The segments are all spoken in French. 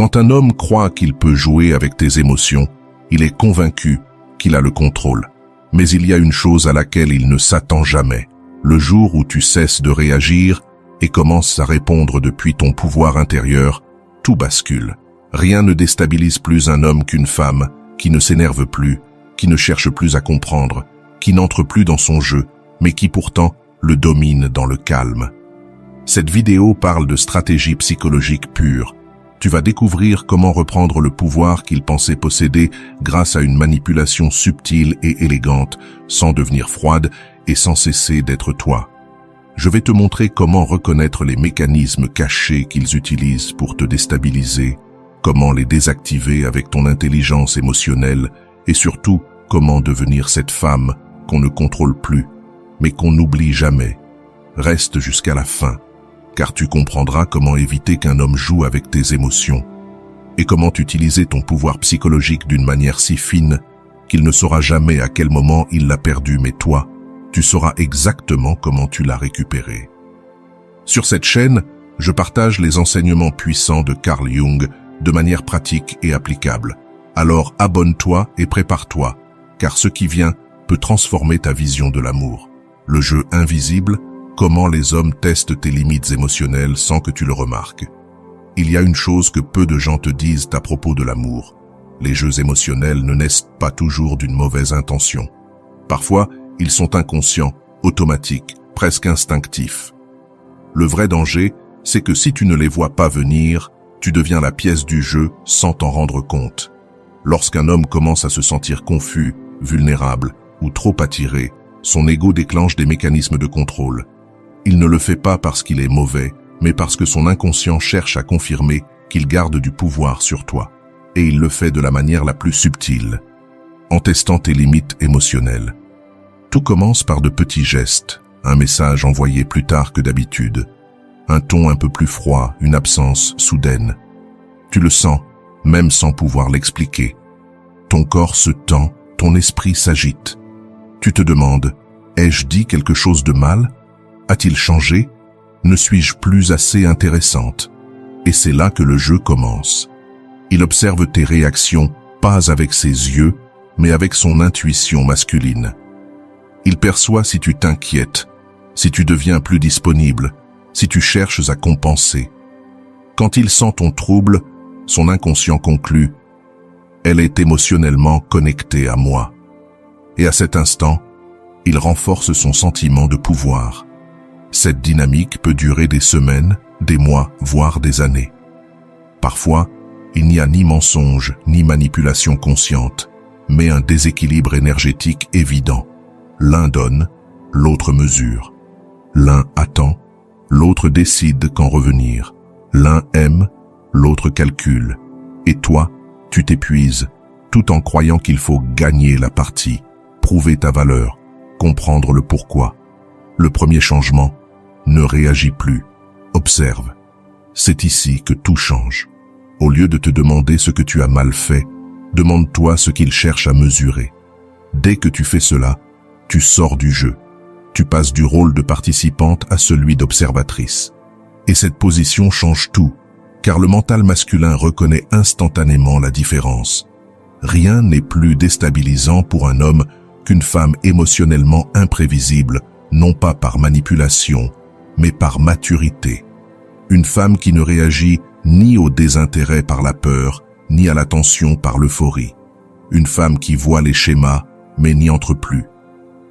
Quand un homme croit qu'il peut jouer avec tes émotions, il est convaincu qu'il a le contrôle. Mais il y a une chose à laquelle il ne s'attend jamais. Le jour où tu cesses de réagir et commences à répondre depuis ton pouvoir intérieur, tout bascule. Rien ne déstabilise plus un homme qu'une femme qui ne s'énerve plus, qui ne cherche plus à comprendre, qui n'entre plus dans son jeu, mais qui pourtant le domine dans le calme. Cette vidéo parle de stratégie psychologique pure. Tu vas découvrir comment reprendre le pouvoir qu'il pensait posséder grâce à une manipulation subtile et élégante, sans devenir froide et sans cesser d'être toi. Je vais te montrer comment reconnaître les mécanismes cachés qu'ils utilisent pour te déstabiliser, comment les désactiver avec ton intelligence émotionnelle et surtout comment devenir cette femme qu'on ne contrôle plus, mais qu'on n'oublie jamais. Reste jusqu'à la fin, car tu comprendras comment éviter qu'un homme joue avec tes émotions et comment utiliser ton pouvoir psychologique d'une manière si fine qu'il ne saura jamais à quel moment il l'a perdu, mais toi, tu sauras exactement comment tu l'as récupéré. Sur cette chaîne, je partage les enseignements puissants de Carl Jung de manière pratique et applicable. Alors abonne-toi et prépare-toi, car ce qui vient peut transformer ta vision de l'amour. Le jeu invisible, comment les hommes testent tes limites émotionnelles sans que tu le remarques. Il y a une chose que peu de gens te disent à propos de l'amour. Les jeux émotionnels ne naissent pas toujours d'une mauvaise intention. Parfois, ils sont inconscients, automatiques, presque instinctifs. Le vrai danger, c'est que si tu ne les vois pas venir, tu deviens la pièce du jeu sans t'en rendre compte. Lorsqu'un homme commence à se sentir confus, vulnérable ou trop attiré, son ego déclenche des mécanismes de contrôle. Il ne le fait pas parce qu'il est mauvais, mais parce que son inconscient cherche à confirmer qu'il garde du pouvoir sur toi. Et il le fait de la manière la plus subtile, en testant tes limites émotionnelles. Tout commence par de petits gestes, un message envoyé plus tard que d'habitude, un ton un peu plus froid, une absence soudaine. Tu le sens, même sans pouvoir l'expliquer. Ton corps se tend, ton esprit s'agite. Tu te demandes, ai-je dit quelque chose de mal? A-t-il changé? Ne suis-je plus assez intéressante? Et c'est là que le jeu commence. Il observe tes réactions, pas avec ses yeux, mais avec son intuition masculine. Il perçoit si tu t'inquiètes, si tu deviens plus disponible, si tu cherches à compenser. Quand il sent ton trouble, son inconscient conclut « Elle est émotionnellement connectée à moi ». Et à cet instant, il renforce son sentiment de pouvoir. Cette dynamique peut durer des semaines, des mois, voire des années. Parfois, il n'y a ni mensonge, ni manipulation consciente, mais un déséquilibre énergétique évident. L'un donne, l'autre mesure. L'un attend, l'autre décide quand revenir. L'un aime, l'autre calcule. Et toi, tu t'épuises, tout en croyant qu'il faut gagner la partie, prouver ta valeur, comprendre le pourquoi. Le premier changement, ne réagis plus, observe. C'est ici que tout change. Au lieu de te demander ce que tu as mal fait, demande-toi ce qu'il cherche à mesurer. Dès que tu fais cela, tu sors du jeu. Tu passes du rôle de participante à celui d'observatrice. Et cette position change tout, car le mental masculin reconnaît instantanément la différence. Rien n'est plus déstabilisant pour un homme qu'une femme émotionnellement imprévisible, non pas par manipulation, mais par maturité. Une femme qui ne réagit ni au désintérêt par la peur, ni à l'attention par l'euphorie. Une femme qui voit les schémas, mais n'y entre plus.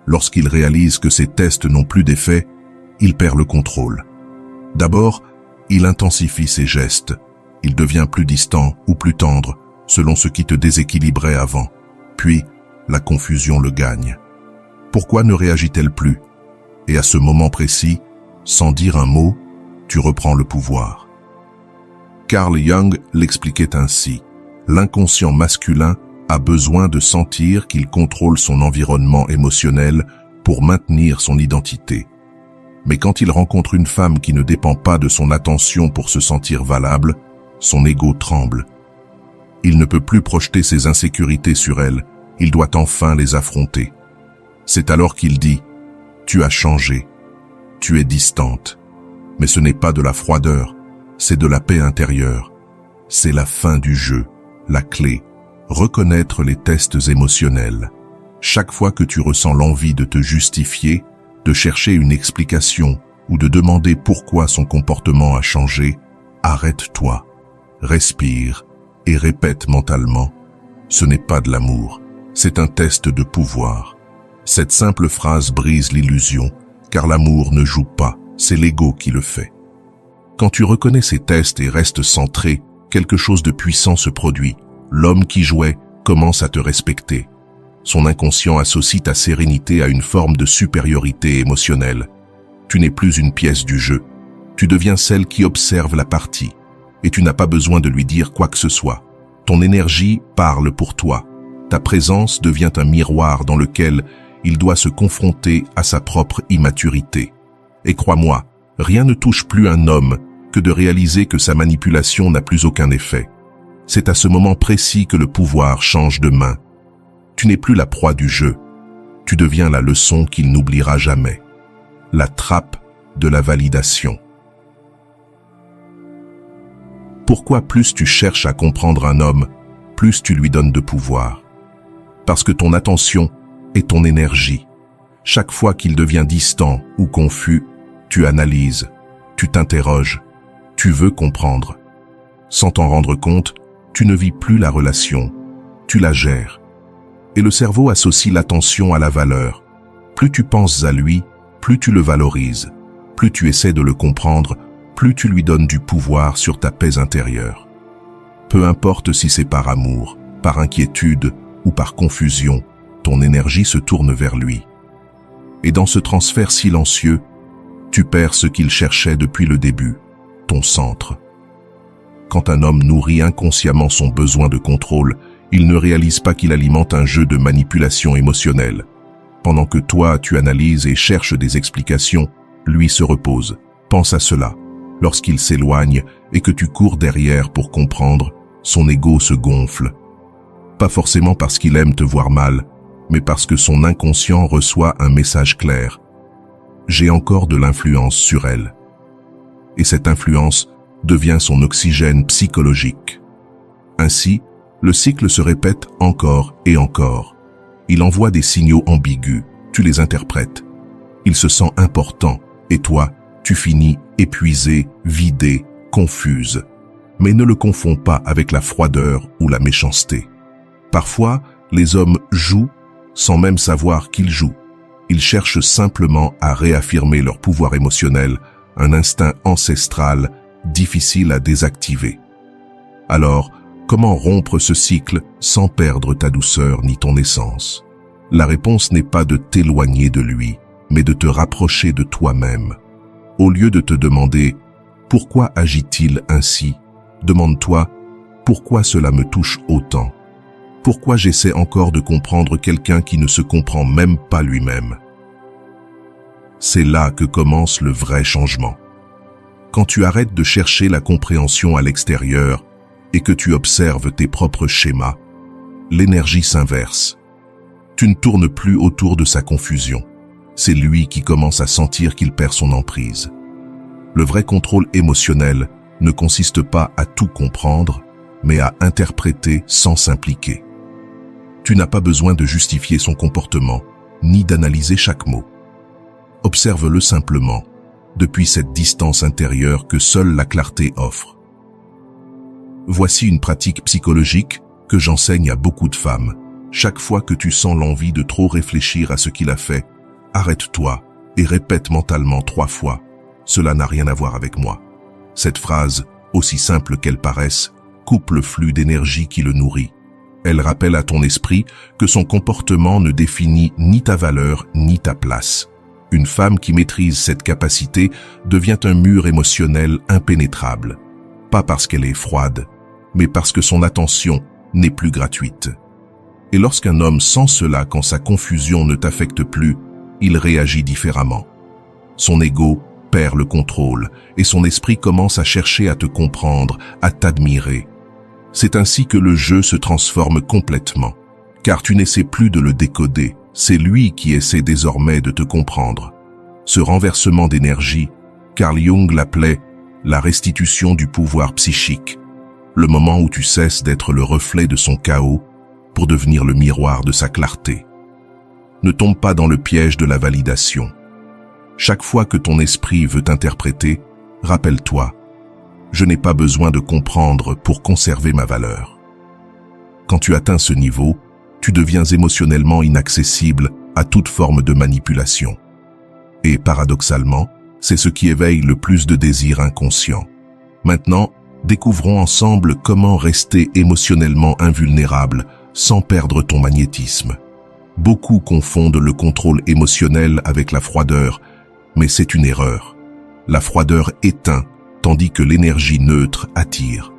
Lorsqu'il réalise que ses tests n'ont plus d'effet, il perd le contrôle. D'abord, il intensifie ses gestes. Il devient plus distant ou plus tendre, selon ce qui te déséquilibrait avant. Puis, la confusion le gagne. Pourquoi ne réagit-elle plus? Et à ce moment précis, sans dire un mot, tu reprends le pouvoir. Carl Jung l'expliquait ainsi. L'inconscient masculin a besoin de sentir qu'il contrôle son environnement émotionnel pour maintenir son identité. Mais quand il rencontre une femme qui ne dépend pas de son attention pour se sentir valable, son ego tremble. Il ne peut plus projeter ses insécurités sur elle, il doit enfin les affronter. C'est alors qu'il dit « Tu as changé, tu es distante ». Mais ce n'est pas de la froideur, c'est de la paix intérieure. C'est la fin du jeu, la clé. Reconnaître les tests émotionnels. Chaque fois que tu ressens l'envie de te justifier, de chercher une explication ou de demander pourquoi son comportement a changé, arrête-toi, respire et répète mentalement « Ce n'est pas de l'amour, c'est un test de pouvoir ». Cette simple phrase brise l'illusion, car l'amour ne joue pas, c'est l'ego qui le fait. Quand tu reconnais ces tests et restes centré, quelque chose de puissant se produit. L'homme qui jouait commence à te respecter. Son inconscient associe ta sérénité à une forme de supériorité émotionnelle. Tu n'es plus une pièce du jeu. Tu deviens celle qui observe la partie. Et tu n'as pas besoin de lui dire quoi que ce soit. Ton énergie parle pour toi. Ta présence devient un miroir dans lequel il doit se confronter à sa propre immaturité. Et crois-moi, rien ne touche plus un homme que de réaliser que sa manipulation n'a plus aucun effet. C'est à ce moment précis que le pouvoir change de main. Tu n'es plus la proie du jeu. Tu deviens la leçon qu'il n'oubliera jamais. La trappe de la validation. Pourquoi plus tu cherches à comprendre un homme, plus tu lui donnes de pouvoir? Parce que ton attention est ton énergie. Chaque fois qu'il devient distant ou confus, tu analyses, tu t'interroges, tu veux comprendre. Sans t'en rendre compte, tu ne vis plus la relation, tu la gères. Et le cerveau associe l'attention à la valeur. Plus tu penses à lui, plus tu le valorises. Plus tu essaies de le comprendre, plus tu lui donnes du pouvoir sur ta paix intérieure. Peu importe si c'est par amour, par inquiétude ou par confusion, ton énergie se tourne vers lui. Et dans ce transfert silencieux, tu perds ce qu'il cherchait depuis le début, ton centre. Quand un homme nourrit inconsciemment son besoin de contrôle, il ne réalise pas qu'il alimente un jeu de manipulation émotionnelle. Pendant que toi, tu analyses et cherches des explications, lui se repose. Pense à cela. Lorsqu'il s'éloigne et que tu cours derrière pour comprendre, son ego se gonfle. Pas forcément parce qu'il aime te voir mal, mais parce que son inconscient reçoit un message clair. J'ai encore de l'influence sur elle. Et cette influence devient son oxygène psychologique. Ainsi, le cycle se répète encore et encore. Il envoie des signaux ambigus, tu les interprètes. Il se sent important, et toi, tu finis épuisé, vidé, confuse. Mais ne le confonds pas avec la froideur ou la méchanceté. Parfois, les hommes jouent sans même savoir qu'ils jouent. Ils cherchent simplement à réaffirmer leur pouvoir émotionnel, un instinct ancestral difficile à désactiver. Alors, comment rompre ce cycle sans perdre ta douceur ni ton essence? La réponse n'est pas de t'éloigner de lui, mais de te rapprocher de toi-même. Au lieu de te demander « Pourquoi agit-il ainsi ?» demande-toi « Pourquoi cela me touche autant ?» Pourquoi j'essaie encore de comprendre quelqu'un qui ne se comprend même pas lui-même? C'est là que commence le vrai changement. Quand tu arrêtes de chercher la compréhension à l'extérieur et que tu observes tes propres schémas, l'énergie s'inverse. Tu ne tournes plus autour de sa confusion. C'est lui qui commence à sentir qu'il perd son emprise. Le vrai contrôle émotionnel ne consiste pas à tout comprendre, mais à interpréter sans s'impliquer. Tu n'as pas besoin de justifier son comportement, ni d'analyser chaque mot. Observe-le simplement, depuis cette distance intérieure que seule la clarté offre. Voici une pratique psychologique que j'enseigne à beaucoup de femmes. Chaque fois que tu sens l'envie de trop réfléchir à ce qu'il a fait, arrête-toi et répète mentalement 3 fois « Cela n'a rien à voir avec moi ». Cette phrase, aussi simple qu'elle paraisse, coupe le flux d'énergie qui le nourrit. Elle rappelle à ton esprit que son comportement ne définit ni ta valeur ni ta place. Une femme qui maîtrise cette capacité devient un mur émotionnel impénétrable. Pas parce qu'elle est froide, mais parce que son attention n'est plus gratuite. Et lorsqu'un homme sent cela quand sa confusion ne t'affecte plus, il réagit différemment. Son ego perd le contrôle et son esprit commence à chercher à te comprendre, à t'admirer. C'est ainsi que le jeu se transforme complètement, car tu n'essaies plus de le décoder, c'est lui qui essaie désormais de te comprendre. Ce renversement d'énergie, Carl Jung l'appelait la restitution du pouvoir psychique. le moment où tu cesses d'être le reflet de son chaos pour devenir le miroir de sa clarté. Ne tombe pas dans le piège de la validation. Chaque fois que ton esprit veut t'interpréter, rappelle-toi, je n'ai pas besoin de comprendre pour conserver ma valeur. Quand tu atteins ce niveau, tu deviens émotionnellement inaccessible à toute forme de manipulation. Et paradoxalement, c'est ce qui éveille le plus de désirs inconscients. Maintenant, découvrons ensemble comment rester émotionnellement invulnérable sans perdre ton magnétisme. Beaucoup confondent le contrôle émotionnel avec la froideur, mais c'est une erreur. La froideur éteint, tandis que l'énergie neutre attire.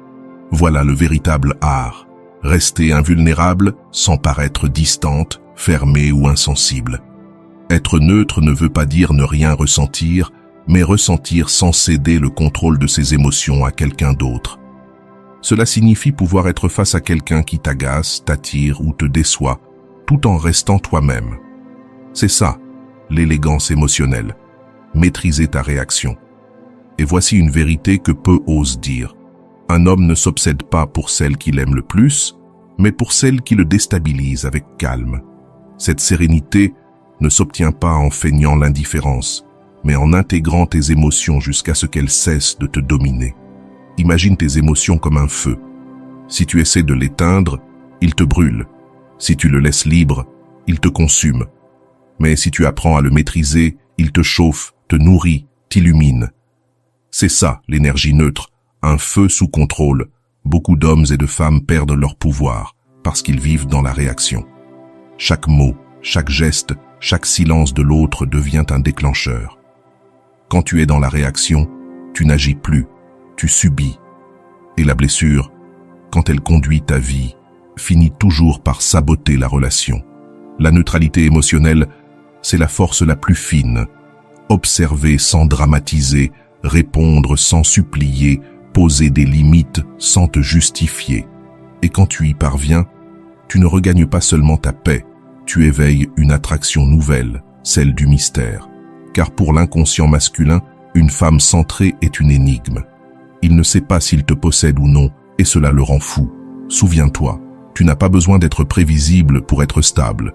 Voilà le véritable art. Rester invulnérable sans paraître distante, fermée ou insensible. Être neutre ne veut pas dire ne rien ressentir, mais ressentir sans céder le contrôle de ses émotions à quelqu'un d'autre. Cela signifie pouvoir être face à quelqu'un qui t'agace, t'attire ou te déçoit, tout en restant toi-même. C'est ça, l'élégance émotionnelle. Maîtriser ta réaction. Et voici une vérité que peu osent dire. Un homme ne s'obsède pas pour celle qu'il aime le plus, mais pour celle qui le déstabilise avec calme. Cette sérénité ne s'obtient pas en feignant l'indifférence, mais en intégrant tes émotions jusqu'à ce qu'elles cessent de te dominer. Imagine tes émotions comme un feu. Si tu essaies de l'éteindre, il te brûle. Si tu le laisses libre, il te consume. Mais si tu apprends à le maîtriser, il te chauffe, te nourrit, t'illumine. C'est ça, l'énergie neutre, un feu sous contrôle. Beaucoup d'hommes et de femmes perdent leur pouvoir parce qu'ils vivent dans la réaction. Chaque mot, chaque geste, chaque silence de l'autre devient un déclencheur. Quand tu es dans la réaction, tu n'agis plus, tu subis. Et la blessure, quand elle conduit ta vie, finit toujours par saboter la relation. La neutralité émotionnelle, c'est la force la plus fine. Observer sans dramatiser, répondre sans supplier, poser des limites sans te justifier. Et quand tu y parviens, tu ne regagnes pas seulement ta paix, tu éveilles une attraction nouvelle, celle du mystère. Car pour l'inconscient masculin, une femme centrée est une énigme. Il ne sait pas s'il te possède ou non, et cela le rend fou. Souviens-toi, tu n'as pas besoin d'être prévisible pour être stable.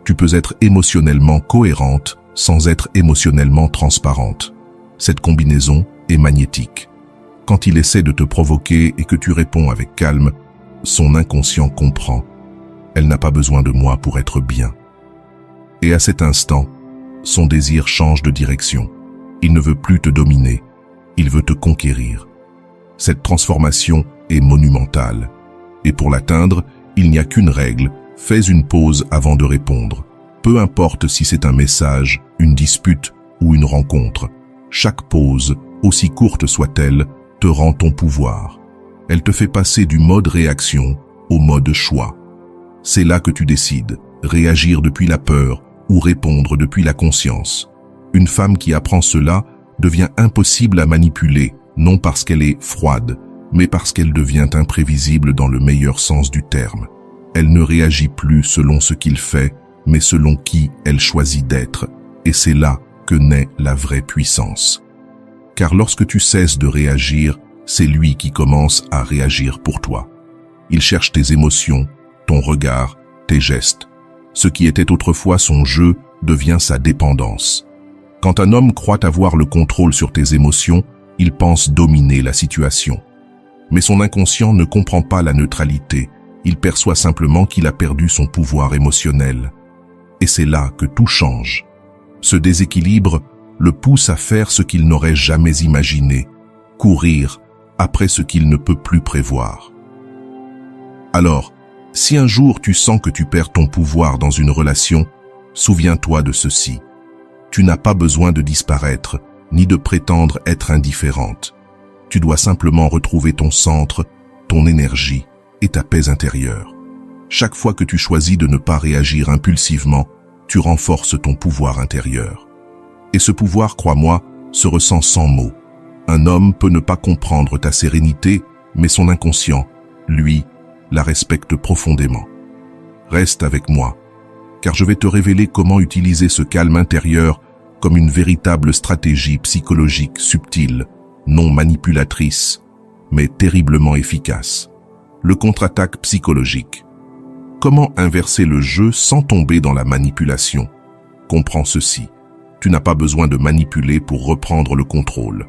Tu peux être émotionnellement cohérente sans être émotionnellement transparente. Cette combinaison est magnétique. Quand il essaie de te provoquer et que tu réponds avec calme, son inconscient comprend. Elle n'a pas besoin de moi pour être bien. Et à cet instant, son désir change de direction. Il ne veut plus te dominer, il veut te conquérir. Cette transformation est monumentale. Et pour l'atteindre, il n'y a qu'une règle, fais une pause avant de répondre. Peu importe si c'est un message, une dispute ou une rencontre. Chaque pause, aussi courte soit-elle, te rend ton pouvoir. Elle te fait passer du mode réaction au mode choix. C'est là que tu décides, réagir depuis la peur ou répondre depuis la conscience. Une femme qui apprend cela devient impossible à manipuler, non parce qu'elle est froide, mais parce qu'elle devient imprévisible dans le meilleur sens du terme. Elle ne réagit plus selon ce qu'il fait, mais selon qui elle choisit d'être, et c'est là que naît la vraie puissance. Car lorsque tu cesses de réagir, c'est lui qui commence à réagir pour toi. Il cherche tes émotions, ton regard, tes gestes. Ce qui était autrefois son jeu devient sa dépendance. Quand un homme croit avoir le contrôle sur tes émotions, il pense dominer la situation. Mais son inconscient ne comprend pas la neutralité, il perçoit simplement qu'il a perdu son pouvoir émotionnel. Et c'est là que tout change. Ce déséquilibre le pousse à faire ce qu'il n'aurait jamais imaginé, courir après ce qu'il ne peut plus prévoir. Alors, si un jour tu sens que tu perds ton pouvoir dans une relation, souviens-toi de ceci. Tu n'as pas besoin de disparaître, ni de prétendre être indifférente. Tu dois simplement retrouver ton centre, ton énergie et ta paix intérieure. Chaque fois que tu choisis de ne pas réagir impulsivement, tu renforces ton pouvoir intérieur. Et ce pouvoir, crois-moi, se ressent sans mots. Un homme peut ne pas comprendre ta sérénité, mais son inconscient, lui, la respecte profondément. Reste avec moi, car je vais te révéler comment utiliser ce calme intérieur comme une véritable stratégie psychologique subtile, non manipulatrice, mais terriblement efficace. Le contre-attaque psychologique. Comment inverser le jeu sans tomber dans la manipulation? Comprends ceci. Tu n'as pas besoin de manipuler pour reprendre le contrôle.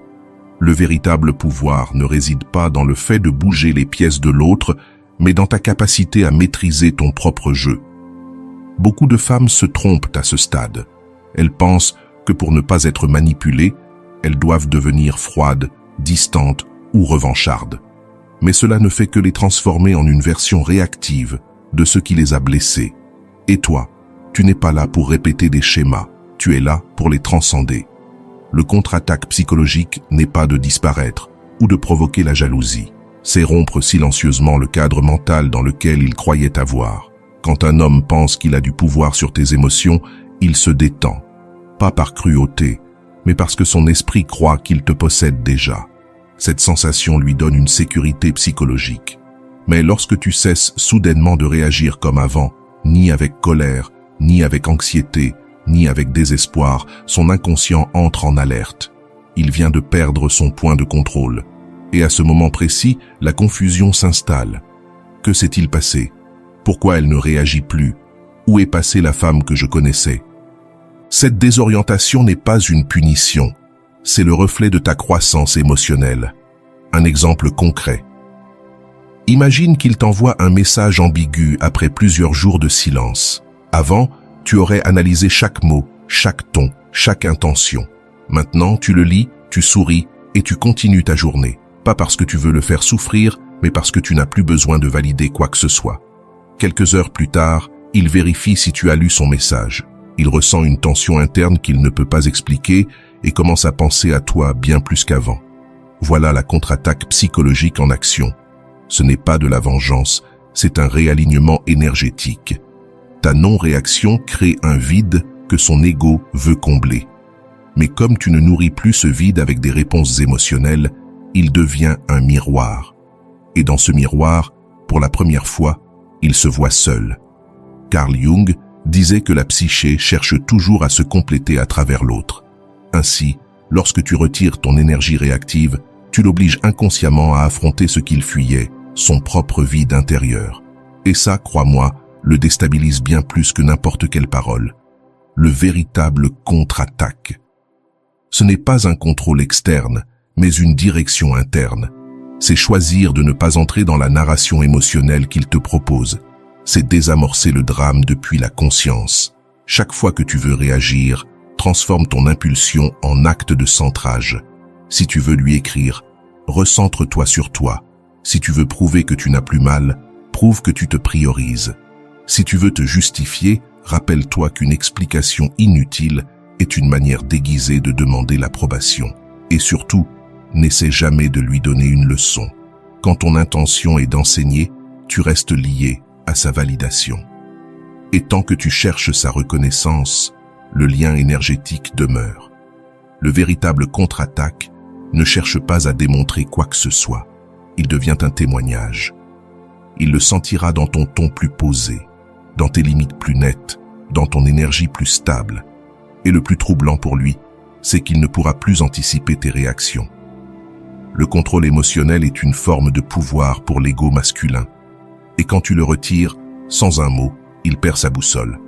Le véritable pouvoir ne réside pas dans le fait de bouger les pièces de l'autre, mais dans ta capacité à maîtriser ton propre jeu. Beaucoup de femmes se trompent à ce stade. Elles pensent que pour ne pas être manipulées, elles doivent devenir froides, distantes ou revanchardes. Mais cela ne fait que les transformer en une version réactive de ce qui les a blessées. Et toi, tu n'es pas là pour répéter des schémas, tu es là pour les transcender. Le contre-attaque psychologique n'est pas de disparaître ou de provoquer la jalousie. C'est rompre silencieusement le cadre mental dans lequel il croyait avoir. Quand un homme pense qu'il a du pouvoir sur tes émotions, il se détend. Pas par cruauté, mais parce que son esprit croit qu'il te possède déjà. Cette sensation lui donne une sécurité psychologique. Mais lorsque tu cesses soudainement de réagir comme avant, ni avec colère, ni avec anxiété, ni avec désespoir, son inconscient entre en alerte. Il vient de perdre son point de contrôle. Et à ce moment précis, la confusion s'installe. Que s'est-il passé? Pourquoi elle ne réagit plus? Où est passée la femme que je connaissais? Cette désorientation n'est pas une punition. C'est le reflet de ta croissance émotionnelle. Un exemple concret. Imagine qu'il t'envoie un message ambigu après plusieurs jours de silence. Avant, tu aurais analysé chaque mot, chaque ton, chaque intention. Maintenant, tu le lis, tu souris et tu continues ta journée. Pas parce que tu veux le faire souffrir, mais parce que tu n'as plus besoin de valider quoi que ce soit. Quelques heures plus tard, il vérifie si tu as lu son message. Il ressent une tension interne qu'il ne peut pas expliquer et commence à penser à toi bien plus qu'avant. Voilà la contre-attaque psychologique en action. Ce n'est pas de la vengeance, c'est un réalignement énergétique. Ta non-réaction crée un vide que son ego veut combler. Mais comme tu ne nourris plus ce vide avec des réponses émotionnelles, il devient un miroir. Et dans ce miroir, pour la première fois, il se voit seul. Carl Jung disait que la psyché cherche toujours à se compléter à travers l'autre. Ainsi, lorsque tu retires ton énergie réactive, tu l'obliges inconsciemment à affronter ce qu'il fuyait, son propre vide intérieur. Et ça, crois-moi, le déstabilise bien plus que n'importe quelle parole. Le véritable contre-attaque. Ce n'est pas un contrôle externe, mais une direction interne. C'est choisir de ne pas entrer dans la narration émotionnelle qu'il te propose. C'est désamorcer le drame depuis la conscience. Chaque fois que tu veux réagir, transforme ton impulsion en acte de centrage. Si tu veux lui écrire, recentre-toi sur toi. Si tu veux prouver que tu n'as plus mal, prouve que tu te priorises. Si tu veux te justifier, rappelle-toi qu'une explication inutile est une manière déguisée de demander l'approbation. Et surtout, n'essaie jamais de lui donner une leçon. Quand ton intention est d'enseigner, tu restes lié à sa validation. Et tant que tu cherches sa reconnaissance, le lien énergétique demeure. Le véritable contre-attaque ne cherche pas à démontrer quoi que ce soit. Il devient un témoignage. Il le sentira dans ton ton plus posé, dans tes limites plus nettes, dans ton énergie plus stable. Et le plus troublant pour lui, c'est qu'il ne pourra plus anticiper tes réactions. Le contrôle émotionnel est une forme de pouvoir pour l'ego masculin. Et quand tu le retires, sans un mot, il perd sa boussole.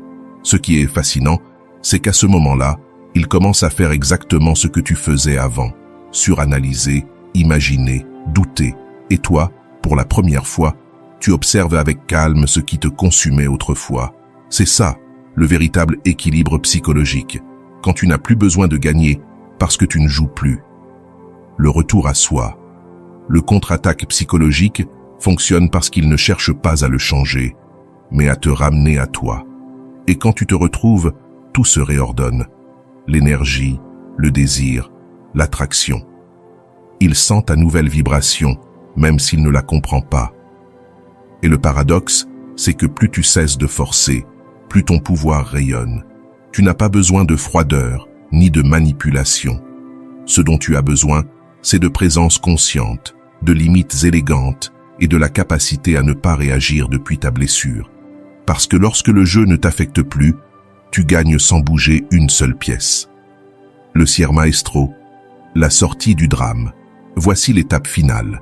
Ce qui est fascinant, c'est qu'à ce moment-là, il commence à faire exactement ce que tu faisais avant. Suranalyser, imaginer, douter. Et toi, pour la première fois, tu observes avec calme ce qui te consumait autrefois. C'est ça, le véritable équilibre psychologique, quand tu n'as plus besoin de gagner parce que tu ne joues plus. Le retour à soi. Le contre-attaque psychologique fonctionne parce qu'il ne cherche pas à le changer, mais à te ramener à toi. Et quand tu te retrouves, tout se réordonne. L'énergie, le désir, l'attraction. Il sent ta nouvelle vibration, même s'il ne la comprend pas. Et le paradoxe, c'est que plus tu cesses de forcer, plus ton pouvoir rayonne. Tu n'as pas besoin de froideur, ni de manipulation. Ce dont tu as besoin, c'est de présence consciente, de limites élégantes et de la capacité à ne pas réagir depuis ta blessure. Parce que lorsque le jeu ne t'affecte plus, tu gagnes sans bouger une seule pièce. Le Sier Maestro, la sortie du drame. Voici l'étape finale.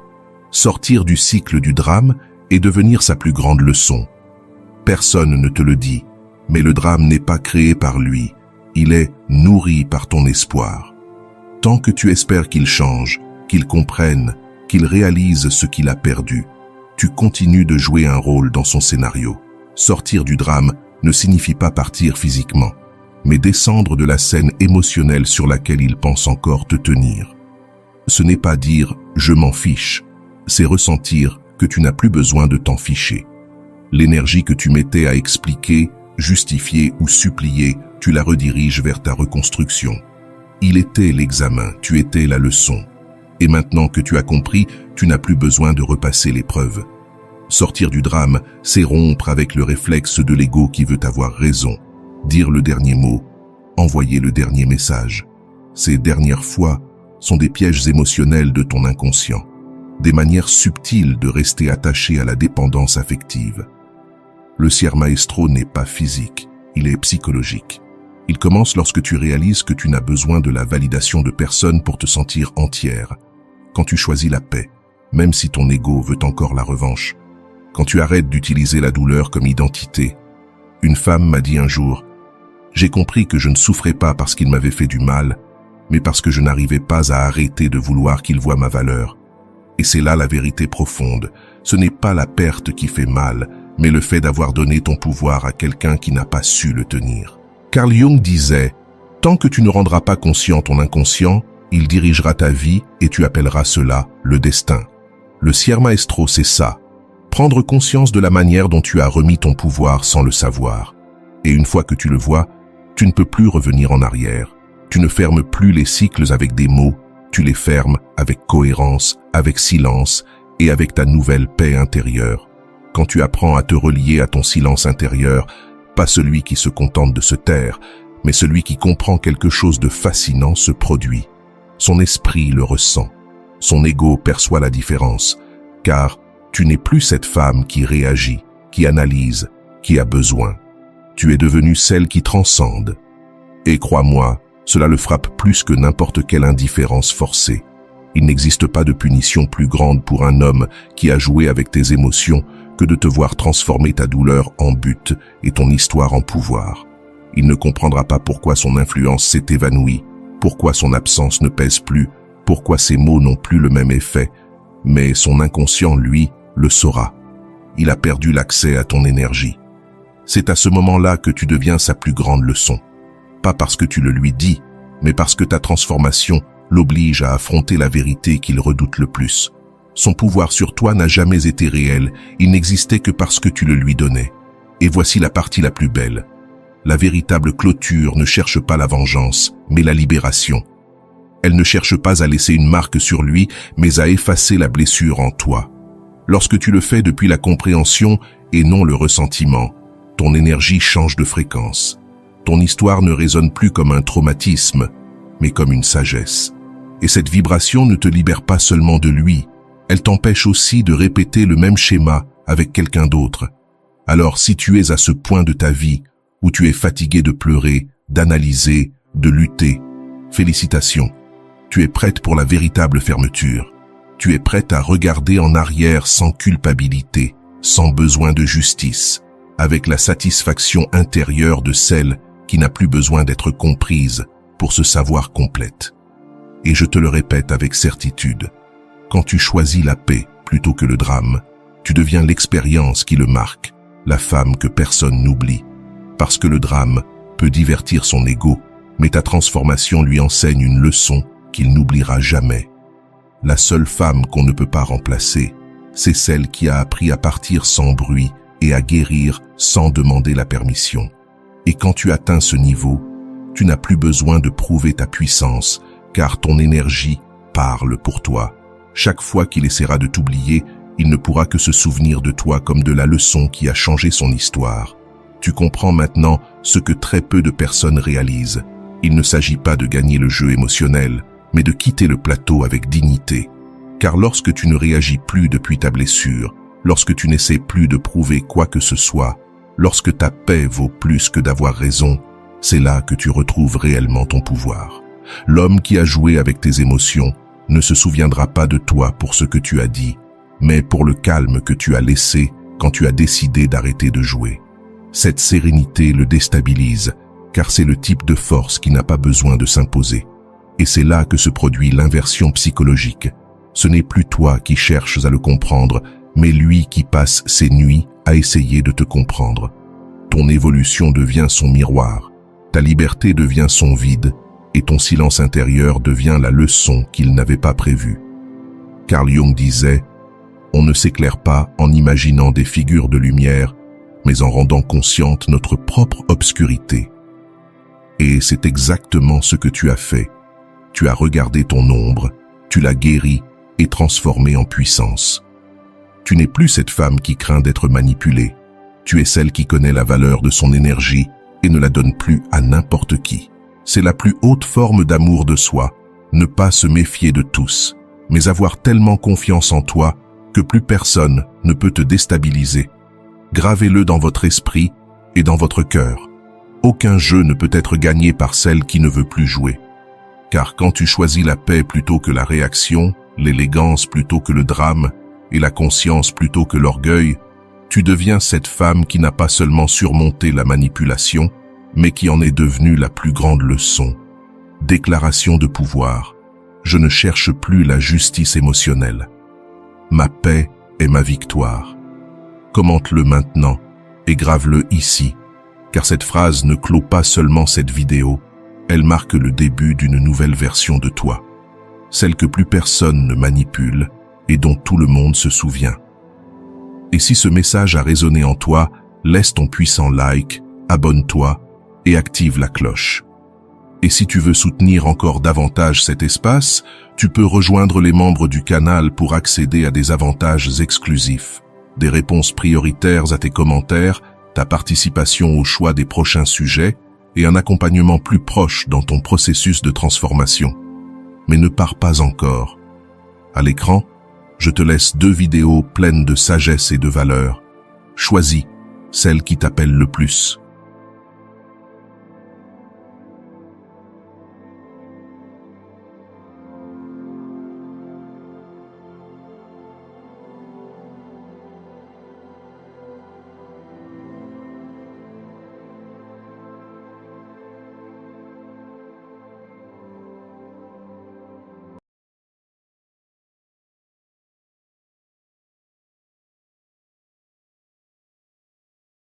Sortir du cycle du drame et devenir sa plus grande leçon. Personne ne te le dit, mais le drame n'est pas créé par lui, il est nourri par ton espoir. Tant que tu espères qu'il change, qu'il comprenne, qu'il réalise ce qu'il a perdu, tu continues de jouer un rôle dans son scénario. Sortir du drame ne signifie pas partir physiquement, mais descendre de la scène émotionnelle sur laquelle il pense encore te tenir. Ce n'est pas dire « je m'en fiche », c'est ressentir que tu n'as plus besoin de t'en ficher. L'énergie que tu mettais à expliquer, justifier ou supplier, tu la rediriges vers ta reconstruction. Il était l'examen, tu étais la leçon. Et maintenant que tu as compris, tu n'as plus besoin de repasser l'épreuve. Sortir du drame, c'est rompre avec le réflexe de l'ego qui veut avoir raison, dire le dernier mot, envoyer le dernier message. Ces dernières fois sont des pièges émotionnels de ton inconscient, des manières subtiles de rester attaché à la dépendance affective. Le Sier Maestro n'est pas physique, il est psychologique. Il commence lorsque tu réalises que tu n'as besoin de la validation de personne pour te sentir entière. Quand tu choisis la paix, même si ton ego veut encore la revanche. Quand tu arrêtes d'utiliser la douleur comme identité. Une femme m'a dit un jour, « J'ai compris que je ne souffrais pas parce qu'il m'avait fait du mal, mais parce que je n'arrivais pas à arrêter de vouloir qu'il voie ma valeur. » Et c'est là la vérité profonde. Ce n'est pas la perte qui fait mal, mais le fait d'avoir donné ton pouvoir à quelqu'un qui n'a pas su le tenir. Carl Jung disait, « Tant que tu ne rendras pas conscient ton inconscient, il dirigera ta vie et tu appelleras cela le destin. » Le Sier Maestro, c'est ça. Prendre conscience de la manière dont tu as remis ton pouvoir sans le savoir. Et une fois que tu le vois, tu ne peux plus revenir en arrière. Tu ne fermes plus les cycles avec des mots, tu les fermes avec cohérence, avec silence et avec ta nouvelle paix intérieure. Quand tu apprends à te relier à ton silence intérieur, pas celui qui se contente de se taire, mais celui qui comprend quelque chose de fascinant se produit. Son esprit le ressent. Son ego perçoit la différence, car tu n'es plus cette femme qui réagit, qui analyse, qui a besoin. Tu es devenue celle qui transcende. Et crois-moi, cela le frappe plus que n'importe quelle indifférence forcée. Il n'existe pas de punition plus grande pour un homme qui a joué avec tes émotions que de te voir transformer ta douleur en but et ton histoire en pouvoir. Il ne comprendra pas pourquoi son influence s'est évanouie, pourquoi son absence ne pèse plus, pourquoi ses mots n'ont plus le même effet, mais son inconscient, lui, le saura. Il a perdu l'accès à ton énergie. C'est à ce moment-là que tu deviens sa plus grande leçon. Pas parce que tu le lui dis, mais parce que ta transformation l'oblige à affronter la vérité qu'il redoute le plus. Son pouvoir sur toi n'a jamais été réel, il n'existait que parce que tu le lui donnais. Et voici la partie la plus belle. La véritable clôture ne cherche pas la vengeance, mais la libération. Elle ne cherche pas à laisser une marque sur lui, mais à effacer la blessure en toi. Lorsque tu le fais depuis la compréhension et non le ressentiment, ton énergie change de fréquence. Ton histoire ne résonne plus comme un traumatisme, mais comme une sagesse. Et cette vibration ne te libère pas seulement de lui, elle t'empêche aussi de répéter le même schéma avec quelqu'un d'autre. Alors si tu es à ce point de ta vie où tu es fatigué de pleurer, d'analyser, de lutter, félicitations, tu es prête pour la véritable fermeture. Tu es prête à regarder en arrière sans culpabilité, sans besoin de justice, avec la satisfaction intérieure de celle qui n'a plus besoin d'être comprise pour se savoir complète. Et je te le répète avec certitude, quand tu choisis la paix plutôt que le drame, tu deviens l'expérience qui le marque, la femme que personne n'oublie. Parce que le drame peut divertir son ego, mais ta transformation lui enseigne une leçon qu'il n'oubliera jamais. La seule femme qu'on ne peut pas remplacer, c'est celle qui a appris à partir sans bruit et à guérir sans demander la permission. Et quand tu atteins ce niveau, tu n'as plus besoin de prouver ta puissance, car ton énergie parle pour toi. Chaque fois qu'il essaiera de t'oublier, il ne pourra que se souvenir de toi comme de la leçon qui a changé son histoire. Tu comprends maintenant ce que très peu de personnes réalisent. Il ne s'agit pas de gagner le jeu émotionnel, mais de quitter le plateau avec dignité. Car lorsque tu ne réagis plus depuis ta blessure, lorsque tu n'essaies plus de prouver quoi que ce soit, lorsque ta paix vaut plus que d'avoir raison, c'est là que tu retrouves réellement ton pouvoir. L'homme qui a joué avec tes émotions ne se souviendra pas de toi pour ce que tu as dit, mais pour le calme que tu as laissé quand tu as décidé d'arrêter de jouer. Cette sérénité le déstabilise, car c'est le type de force qui n'a pas besoin de s'imposer. Et c'est là que se produit l'inversion psychologique. Ce n'est plus toi qui cherches à le comprendre, mais lui qui passe ses nuits à essayer de te comprendre. Ton évolution devient son miroir, ta liberté devient son vide, et ton silence intérieur devient la leçon qu'il n'avait pas prévue. Carl Jung disait « On ne s'éclaire pas en imaginant des figures de lumière, mais en rendant consciente notre propre obscurité. » Et c'est exactement ce que tu as fait. Tu as regardé ton ombre, tu l'as guérie et transformée en puissance. Tu n'es plus cette femme qui craint d'être manipulée. Tu es celle qui connaît la valeur de son énergie et ne la donne plus à n'importe qui. C'est la plus haute forme d'amour de soi, ne pas se méfier de tous, mais avoir tellement confiance en toi que plus personne ne peut te déstabiliser. Gravez-le dans votre esprit et dans votre cœur. Aucun jeu ne peut être gagné par celle qui ne veut plus jouer. Car quand tu choisis la paix plutôt que la réaction, l'élégance plutôt que le drame et la conscience plutôt que l'orgueil, tu deviens cette femme qui n'a pas seulement surmonté la manipulation, mais qui en est devenue la plus grande leçon. Déclaration de pouvoir. Je ne cherche plus la justice émotionnelle. Ma paix est ma victoire. Commente-le maintenant et grave-le ici, car cette phrase ne clôt pas seulement cette vidéo, elle marque le début d'une nouvelle version de toi, celle que plus personne ne manipule et dont tout le monde se souvient. Et si ce message a résonné en toi, laisse ton puissant like, abonne-toi et active la cloche. Et si tu veux soutenir encore davantage cet espace, tu peux rejoindre les membres du canal pour accéder à des avantages exclusifs, des réponses prioritaires à tes commentaires, ta participation au choix des prochains sujets et un accompagnement plus proche dans ton processus de transformation. Mais ne pars pas encore. À l'écran, je te laisse 2 vidéos pleines de sagesse et de valeur. Choisis celle qui t'appelle le plus.